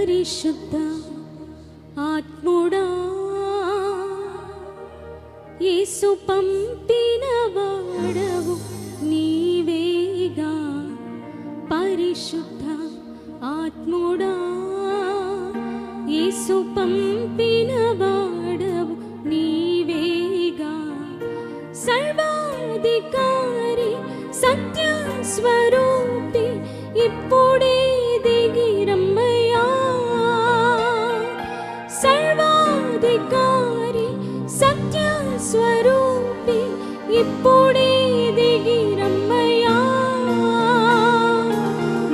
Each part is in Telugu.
పరిశుద్ధ ఆత్ముడా యేసు పంపిన వాడవు నీవేగా పరిశుద్ధ ఆత్ముడా యేసు పంపిన వాడవు నీవేగా సర్వాధికారి సత్య స్వరూపి ఇప్పుడే దిగిరమ్మయ్యా సర్వాధికారి సత్య స్వరూపి ఇప్పుడే దిగిరమ్మయ్యా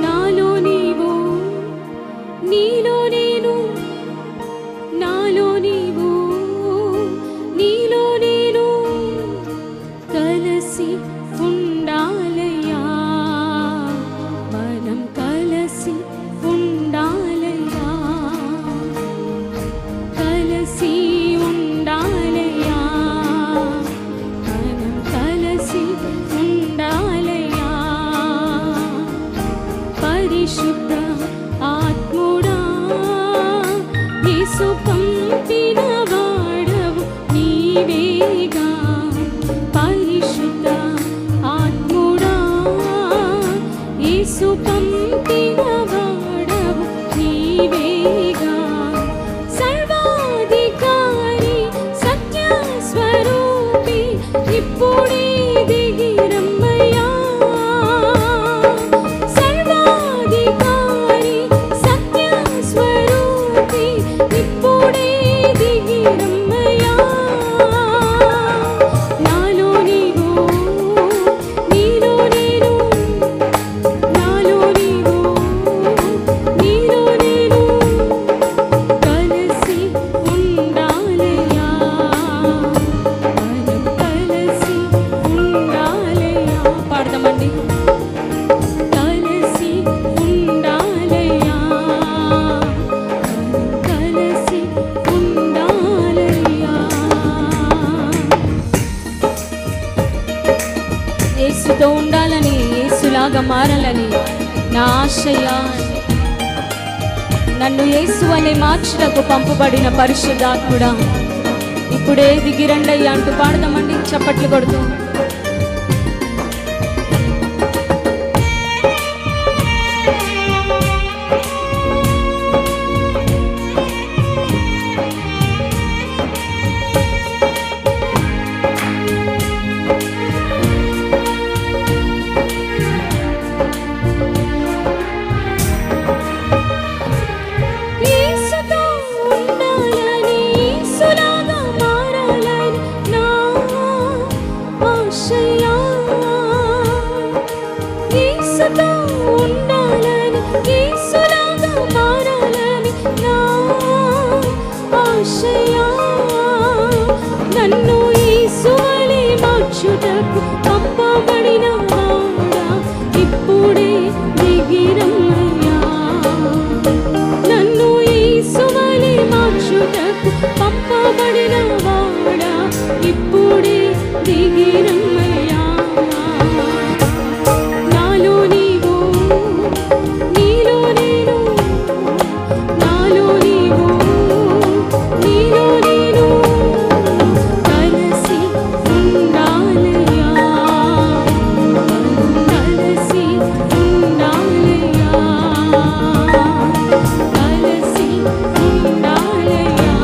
నాలో నీవు నీలో నేను నాలో నీవు నీలో నేను కలిసి ఉండాలయ్యా మనం కలిసి ఉండాలయ్యా కలిసి ఉండాలయ్యా మనం కలిసి ఉండాలయ్యా పరిశుద్ధ ఆత్ముడా యేసు పంపిన వాడవు నీవేగా పరిశుద్ధ ఆత్ముడా యేసు పంపిన వాడవు నీవేగా సర్వాధికారి సత్య స్వరూపి ఇప్పుడే దిగిరమ్మయ్యా సర్వాధికారి సత్య స్వరూపి ఇప్పుడే దిగిరమ్మయ్యా నాలో నీవు నీలో నేను నాలో నీవు నీలో నేను కలిసి ఉండాలయ్యా మనం కలిసి ఉండాలయ్యా పాడదామండి కలిసి ఉండాలయ్యా మనం కలిసి ఉండాలయ్యా యేసుతో ఉండాలని యేసులాగా మారాలని నా ఆశయ నన్ను యేసు అనే మార్చుటకు పంపబడిన పరిశుద్ధాత్ముడా ఇప్పుడే దిగిరండయ్యా అంటూ పాడదామండి చప్పట్లు కొడుతూ యేసుతో ఉండాలని యేసులాగా మారాలని నా ఆశయ యేసుతో ఉండాలని యేసులాగా మారాలని నా ఆశయ నన్ను యేసు వలె మార్చుటకు పంపబడిన వాడా ఇప్పుడే దిగిరమ్మయ్యా నన్ను యేసు వలె మార్చుటకు పంపబడిన వాడా ఇప్పుడే దిగిరమ్మయ్యా నాలో నీవు నీలో నేను నాలో నీవు నీలో నేను కలిసి ఉండాలయ్యా కలిసి ఉండాలయ్యా కలిసి ఉండాలయ్యా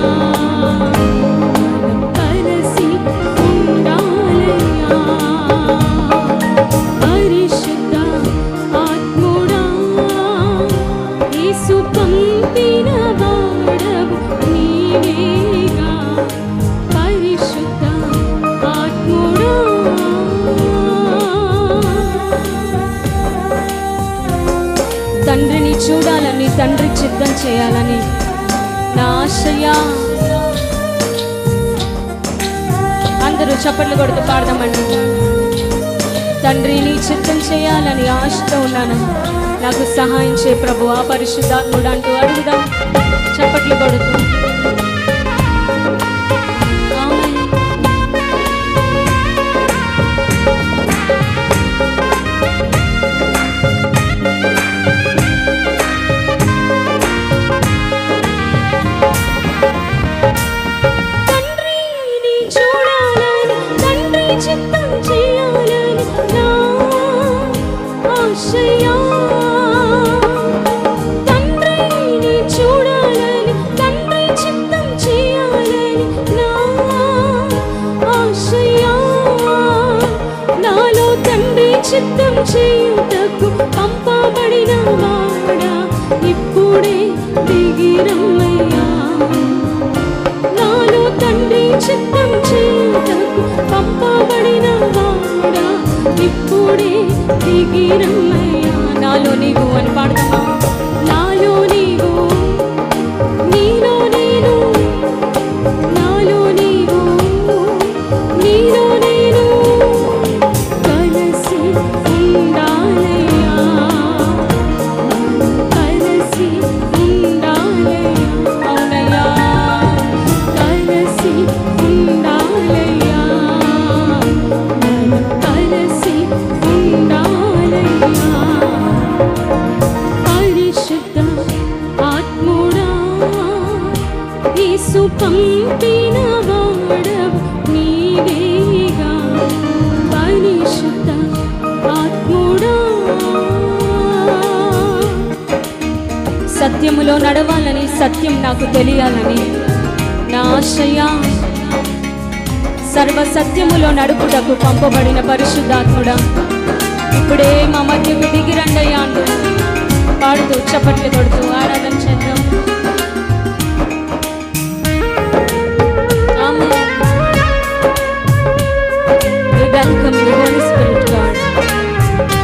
కలిసి ఉండాలయ్యా పరిశుద్ధ ఆత్ముడా యేసు పంపిన వాడవు నీవేగా పరిశుద్ధ ఆత్ముడా తండ్రిని చూడాలని తండ్రి చిత్తం చేయాలని నా ఆశయ అందరూ చప్పట్లు కొడుతూ పాడదామండి తండ్రి నీ చిత్తం చేయాలని ఆశతో ఉన్నాను నాకు సహాయం చేయ ప్రభువా పరిశుద్ధాత్ముడు అంటూ అడుగుదాం చప్పట్లు కొడుతూ ఆమేన్ చిత్తం చేయుటకు పంపబడిన వాడా ఇప్పుడే దిగిరమ్మయ్యా. నాలో తండ్రి చిత్తం చేయుటకు పంపబడిన వాడా ఇప్పుడే దిగిరమ్మయ్యా. నాలో నీవు అని పాడతామా? నాలో నీవు, నీలో నేను, నాలో నీవు, నీలో నేను కలిసి ఉండాలయ్యా, కలిసి ఉండాలయ్యా. అవునయ్యా, కలిసి ఉండాలయ్యా, కలిసి ఉండాలయ్యా. పరిశుద్ధ ఆత్ముడా యేసు పంపిన వాడవు నీవేగా. పరిశుద్ధ ఆత్ముడా సత్యములో నడవాలని, సత్యం నాకు తెలియాలని నా ఆశయ. సర్వ సత్యములో నడుపుటకు పంపబడిన పరిశుద్ధాత్ముడా ఇప్పుడే మా మధ్యకు దిగిరండయ్యా అంటూ పాడుతూ చప్పట్లు కొడుతూ ఆరాధన చేద్దాం. We welcome you, Holy Spirit, God.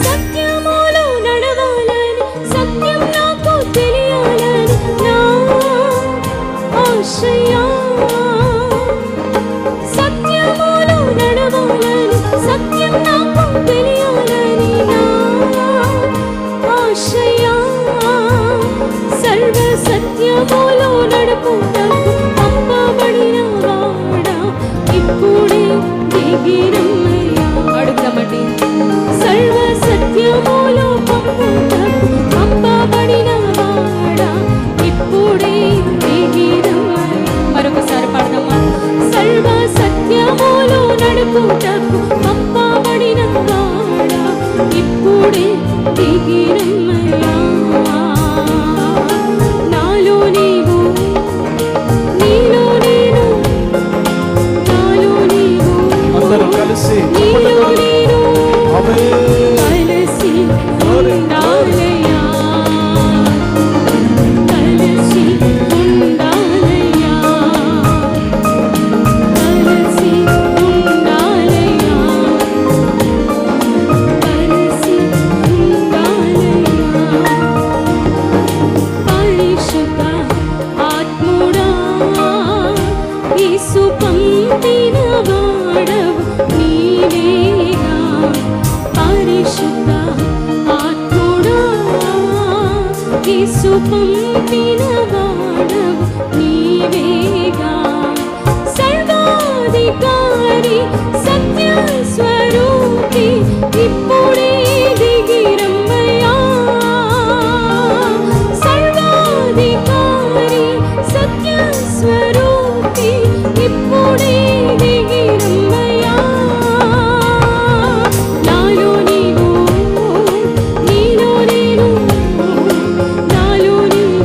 సత్యములో నడవాలని, సత్యం నాకు తెలియాలని నా ఆశయా. సత్యములో నడవాలని, సత్యం నాకు తెలియాలని నా ఆశయా. సర్వ సత్యములో నడుపుటకు పంపబడిన వాడా ఇప్పుడే దిగిరమ్మయ్యా. అడుగుదామండి. సర్వ సత్యములో పంపబడిన వాడా ఇప్పుడే దిగిరమ్మయ్యా. మరొకసారి పాడదామా? సర్వ సత్యములో నడుపుటకు పంపబడిన వాడా ఇప్పుడే దిగిరమ్మయ్యా. నాలో నీవు, నీలో నేను, నాలో నీవు, అందరం కలిసి నీలో నేను కలిసి ఉండాలయ్యా, కలిసి ఉండాలయ్యా, కలిసి ఉండాలయ్యా, కలిసి ఉండాలయ్యా. పరిశుద్ధ ఆత్ముడా యేసు పంపిన వాడవు నీవేగా. పరిశుద్ధ ఆత్ముడా యేసు పంపిన వాడవు నీవేగా. సర్వాధికారి సత్య స్వరూపి ఇప్పుడే దిగిరమ్మయ్యా. సర్వాధికారి సత్య స్వరూపి ఇప్పుడే దిగిరమ్మయ్యా. నాలో నీవు, నీలో నేను, నాలో నీవు,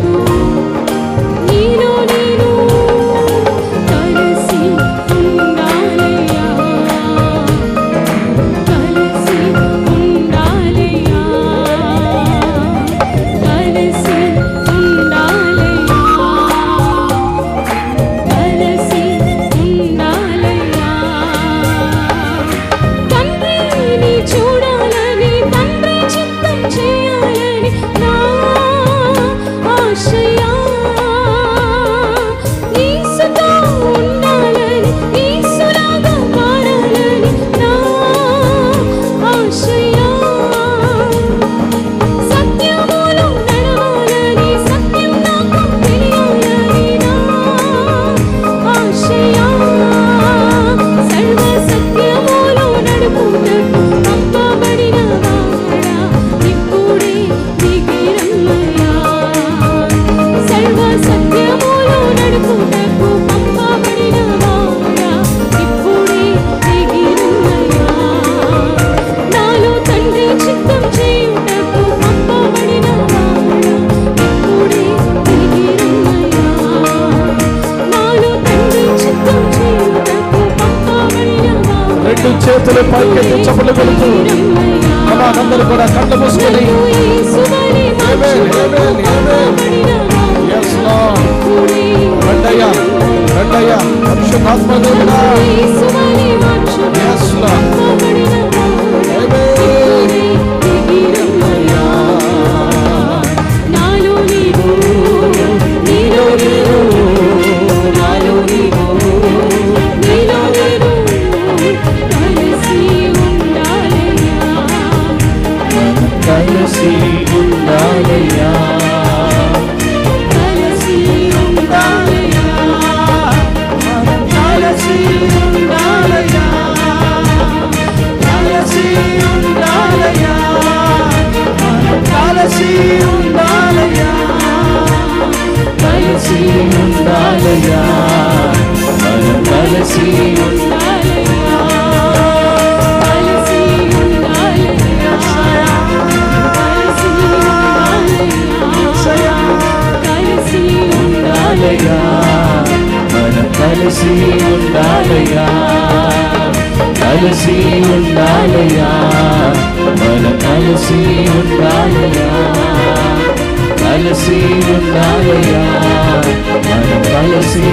చేతులు పైకెత్తి చప్పట్లు కొడుతూ అందరూ కూడా కళ్ళు మూసుకొని రండయ్యా రండయ్యా పరిశుద్ధాత్మదేవుడా కలిసి ఉండాలయ్యా కలిసి ఉండాలయ్యా కలిసి ఉండాలయ్యా కలిసి ఉండాలయ్యా కలిసి ఉండాలయ్యా కలిసి ఉండాలయ్యా కలిసి కలిసి ఉండాలయ్యా కలిసి ఉండాలయ్యా మన కలిసి ఉండాలయ్యా కలిసి ఉండాలయ్యా మన కలిసి